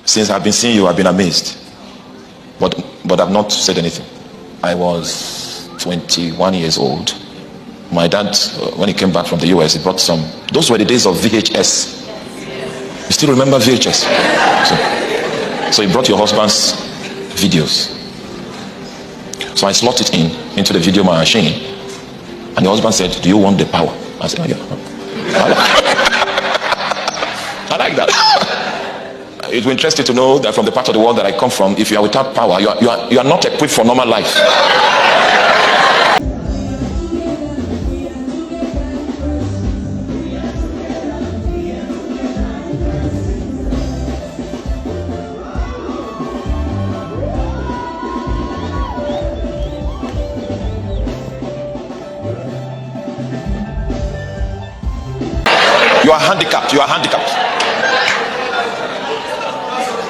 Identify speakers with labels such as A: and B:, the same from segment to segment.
A: Since I've been seeing you, I've been amazed. But I've not said anything. I was 21 years old. My dad, when he came back from the US, he brought some. Those were the days of VHS. You still remember VHS? So he brought your husband's videos. So I slot it into the video machine. And your husband said, "Do you want the power?" I said, "Oh, yeah." I like that. It will interest you to know that from the part of the world that I come from, if you are without power, you are not equipped for normal life. You are handicapped. You are handicapped.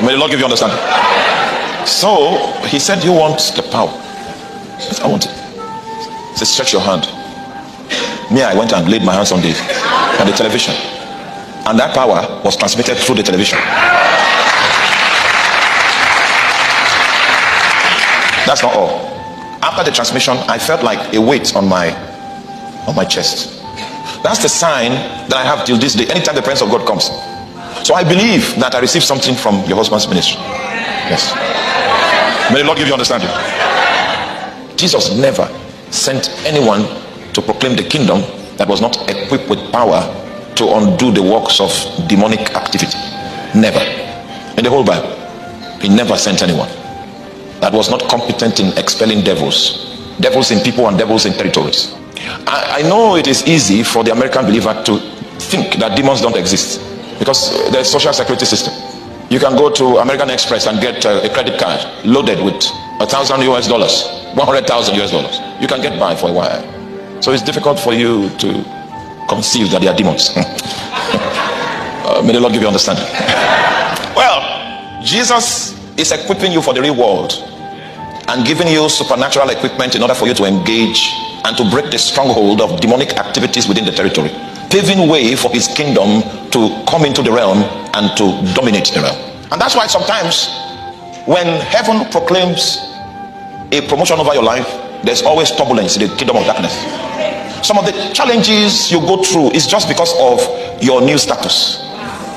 A: May the Lord give you understanding. So he said, "You want the power?" I said, "I want it." He said, "Stretch your hand." Me, I went and laid my hands on the television, and that power was transmitted through the television. That's not all. After the transmission, I felt like a weight on my chest. That's the sign that I have till this day, anytime the presence of God comes. So I believe that I received something from your husband's ministry. Yes. May the Lord give you understanding. Jesus never sent anyone to proclaim the kingdom that was not equipped with power to undo the works of demonic activity. Never. In the whole Bible, he never sent anyone that was not competent in expelling devils in people and devils in territories. I know it is easy for the American believer to think that demons don't exist because there's a social security system. You can go to American Express and get a credit card loaded with $1,000 US, $100,000 US. You can get by for a while. So it's difficult for you to conceive that they are demons. May the Lord give you understanding. Well, Jesus is equipping you for the real world and giving you supernatural equipment in order for you to engage and to break the stronghold of demonic activities within the territory, paving way for his kingdom to come into the realm and to dominate the realm. And that's why sometimes when heaven proclaims a promotion over your life, there's always turbulence in the kingdom of darkness. Some of the challenges you go through is just because of your new status.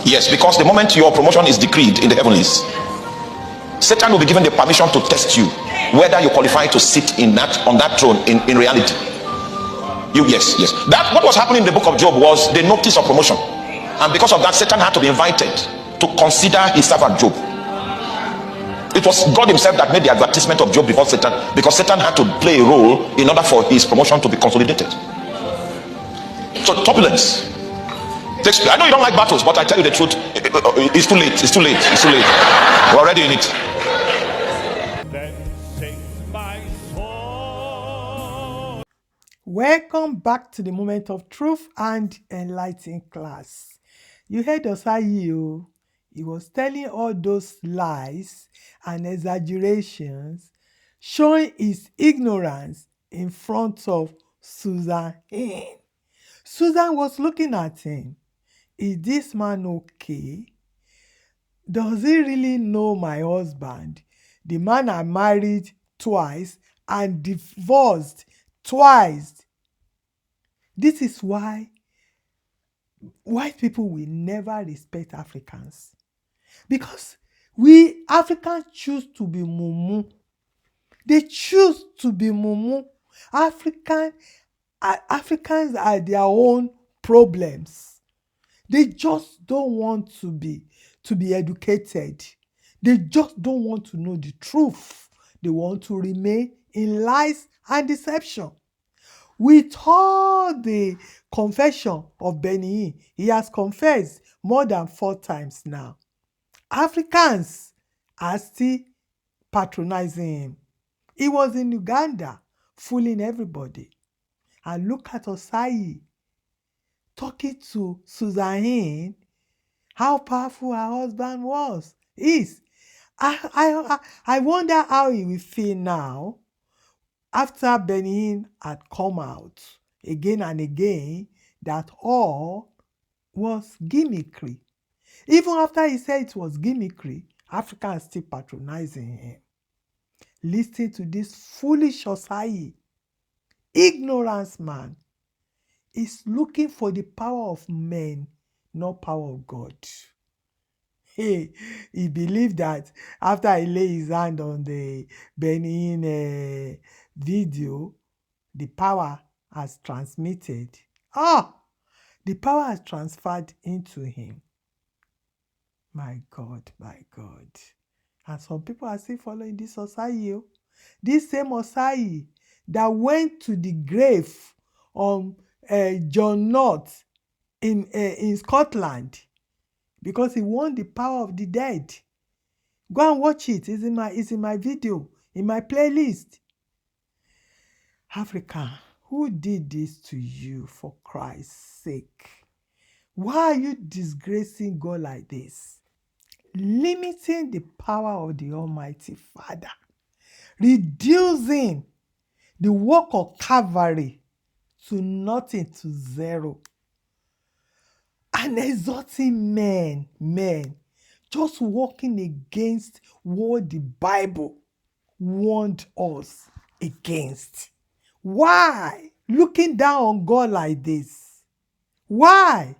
A: Yes, because the moment your promotion is decreed in the heavenlies, Satan will be given the permission to test you whether you qualify to sit on that throne in reality. Yes. That what was happening in the book of Job was the notice of promotion, and because of that, Satan had to be invited to consider his servant Job. It was God himself that made the advertisement of Job before Satan, because Satan had to play a role in order for his promotion to be consolidated. So turbulence takes place. I know you don't like battles, but I tell you the truth, it's too late. We're already in it.
B: Welcome back to the moment of truth and enlightening class. You heard Osayi. He was telling all those lies and exaggerations, showing his ignorance in front of Suzanne Hinn. Suzanne was looking at him. Is this man okay? Does he really know my husband? The man I married twice and divorced twice. This is why white people will never respect Africans. Because we Africans choose to be mumu. They choose to be mumu. Africans are their own problems. They just don't want to be educated. They just don't want to know the truth. They want to remain in lies and deception. With all the confession of Benny, he has confessed more than 4 times now. Africans are still patronizing him. He was in Uganda, fooling everybody. And look at Osayi talking to Suzanne Hinn, how powerful her husband is. I wonder how he will feel now after Benny Hinn had come out again and again that all was gimmickry. Even after he said it was gimmickry, Africans still patronizing him. Listen to this foolish Osayi, ignorance man, is looking for the power of men, not power of God. Hey, he believed that after he lay his hand on the Benin video, the power has transmitted. The power has transferred into him. My God, my God. And some people are still following this Osayi. This same Osayi that went to the grave on John North in Scotland because he won the power of the dead. Go and watch it. It's in my video, in my playlist. Africa, who did this to you for Christ's sake? Why are you disgracing God like this? Limiting the power of the Almighty Father. Reducing the work of Calvary to nothing, to zero. And exhorting men, just walking against what the Bible warned us against. Why? Looking down on God like this. Why?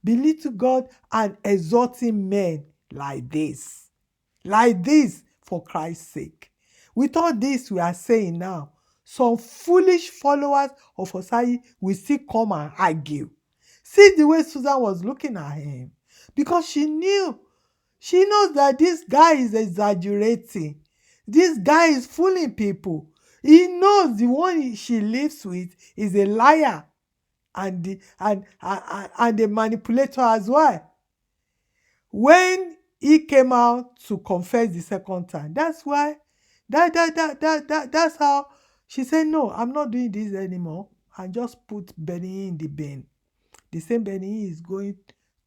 B: Belittle God and exhorting men like this. Like this, for Christ's sake. With all this we are saying now, some foolish followers of Osayi will still come and argue. See the way Susan was looking at him. Because she knows that this guy is exaggerating. This guy is fooling people. He knows the one she lives with is a liar and a manipulator as well. When he came out to confess the second time, that's why that's how she said, no, I'm not doing this anymore, and just put Benny in the bin. The same Benny is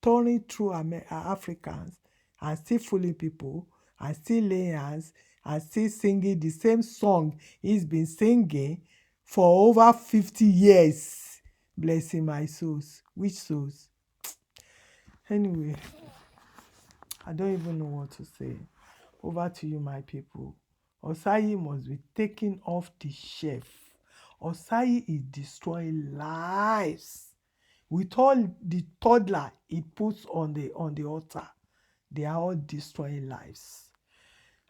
B: turning through Africans and still fooling people and still laying hands and still singing the same song he's been singing for over 50 years. Blessing my souls. Which souls? Anyway, I don't even know what to say. Over to you, my people. Osayi must be taken off the shelf. Osayi is destroying lives. With all the toddler he puts on the altar, they are all destroying lives.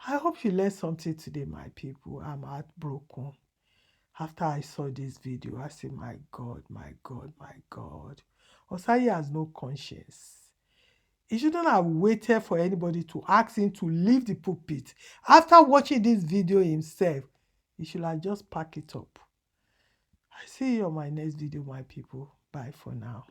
B: I hope you learned something today, my people. I'm heartbroken. After I saw this video, I said, my God, my God, my God. Osayi has no conscience. He shouldn't have waited for anybody to ask him to leave the pulpit. After watching this video himself, he should have just packed it up. I see you on my next video, my people. Bye for now.